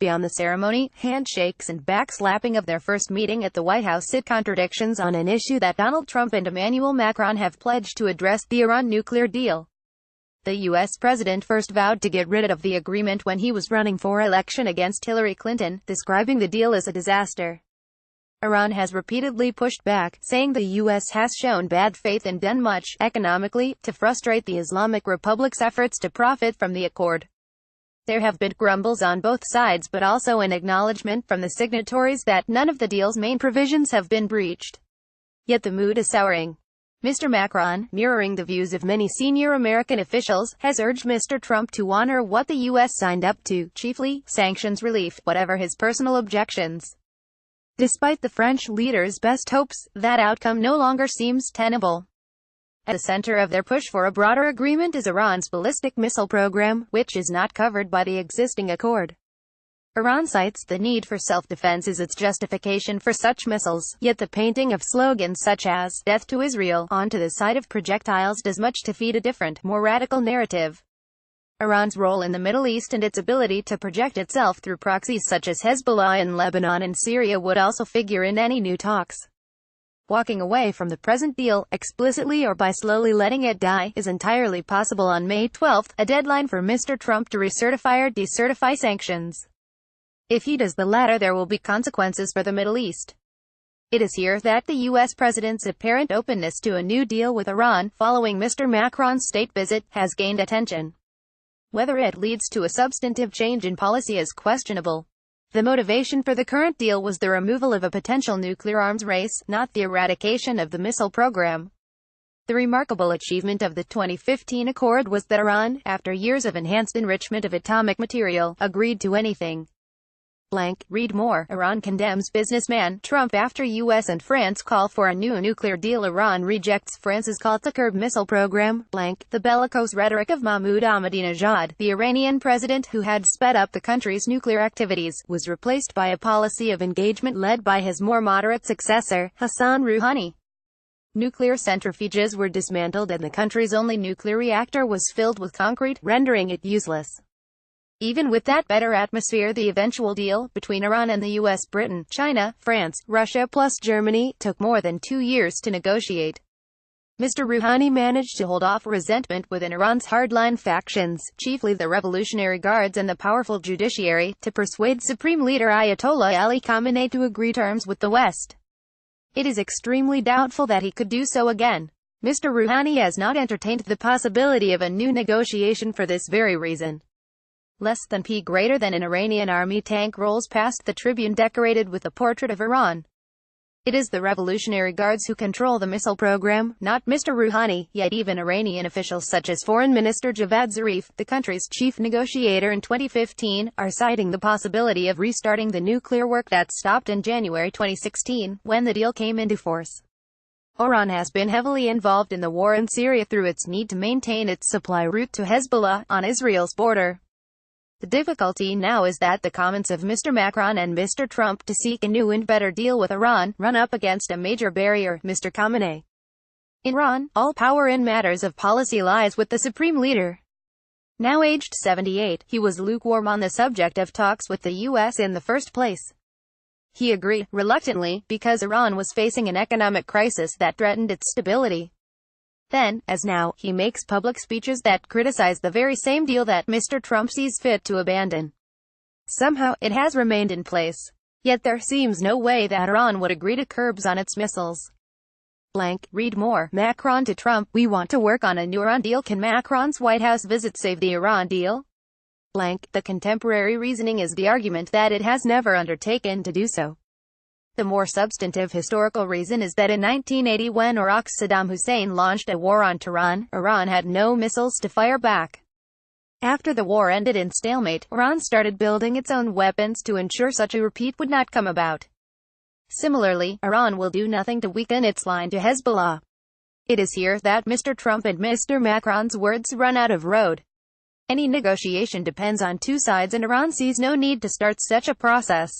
beyond the ceremony, handshakes and backslapping of their first meeting at the White House sit contradictions on an issue that Donald Trump and Emmanuel Macron have pledged to address: the Iran nuclear deal. The U.S. president first vowed to get rid of the agreement when he was running for election against Hillary Clinton, describing the deal as a disaster. Iran has repeatedly pushed back, saying the U.S. has shown bad faith and done much, economically, to frustrate the Islamic Republic's efforts to profit from the accord. There have been grumbles on both sides, but also an acknowledgement from the signatories that none of the deal's main provisions have been breached. Yet the mood is souring. Mr. Macron, mirroring the views of many senior American officials, has urged Mr. Trump to honor what the U.S. signed up to, chiefly sanctions relief, whatever his personal objections. Despite the French leader's best hopes, that outcome no longer seems tenable. At the center of their push for a broader agreement is Iran's ballistic missile program, which is not covered by the existing accord. Iran cites the need for self-defense as its justification for such missiles, yet the painting of slogans such as "Death to Israel" onto the side of projectiles does much to feed a different, more radical narrative. Iran's role in the Middle East and its ability to project itself through proxies such as Hezbollah in Lebanon and Syria would also figure in any new talks. Walking away from the present deal, explicitly or by slowly letting it die, is entirely possible on May 12, a deadline for Mr. Trump to recertify or decertify sanctions. If he does the latter, there will be consequences for the Middle East. It is here that the U.S. president's apparent openness to a new deal with Iran, following Mr. Macron's state visit, has gained attention. Whether it leads to a substantive change in policy is questionable. The motivation for the current deal was the removal of a potential nuclear arms race, not the eradication of the missile program. The remarkable achievement of the 2015 accord was that Iran, after years of enhanced enrichment of atomic material, agreed to anything. Read more. Iran condemns businessman Trump after U.S. and France call for a new nuclear deal. Iran rejects France's call to curb missile program. The bellicose rhetoric of Mahmoud Ahmadinejad, the Iranian president who had sped up the country's nuclear activities, was replaced by a policy of engagement led by his more moderate successor, Hassan Rouhani. Nuclear centrifuges were dismantled and the country's only nuclear reactor was filled with concrete, rendering it useless. Even with that better atmosphere, the eventual deal, between Iran and the U.S., Britain, China, France, Russia plus Germany, took more than 2 years to negotiate. Mr. Rouhani managed to hold off resentment within Iran's hardline factions, chiefly the Revolutionary Guards and the powerful judiciary, to persuade Supreme Leader Ayatollah Ali Khamenei to agree terms with the West. It is extremely doubtful that he could do so again. Mr. Rouhani has not entertained the possibility of a new negotiation for this very reason. Less than p greater than an Iranian army tank rolls past the tribune decorated with a portrait of Iran. It is the Revolutionary Guards who control the missile program, not Mr. Rouhani, yet even Iranian officials such as Foreign Minister Javad Zarif, the country's chief negotiator in 2015, are citing the possibility of restarting the nuclear work that stopped in January 2016, when the deal came into force. Iran has been heavily involved in the war in Syria through its need to maintain its supply route to Hezbollah, on Israel's border. The difficulty now is that the comments of Mr. Macron and Mr. Trump to seek a new and better deal with Iran run up against a major barrier: Mr. Khamenei. In Iran, all power in matters of policy lies with the supreme leader. Now aged 78, he was lukewarm on the subject of talks with the U.S. in the first place. He agreed, reluctantly, because Iran was facing an economic crisis that threatened its stability. Then, as now, he makes public speeches that criticize the very same deal that Mr. Trump sees fit to abandon. Somehow, it has remained in place. Yet there seems no way that Iran would agree to curbs on its missiles. Read more. Macron to Trump: we want to work on a new Iran deal. Can Macron's White House visit save the Iran deal? The contemporary reasoning is the argument that it has never undertaken to do so. The more substantive historical reason is that in 1980, when Iraq's Saddam Hussein launched a war on Tehran, Iran had no missiles to fire back. After the war ended in stalemate, Iran started building its own weapons to ensure such a repeat would not come about. Similarly, Iran will do nothing to weaken its line to Hezbollah. It is here that Mr. Trump and Mr. Macron's words run out of road. Any negotiation depends on two sides, and Iran sees no need to start such a process.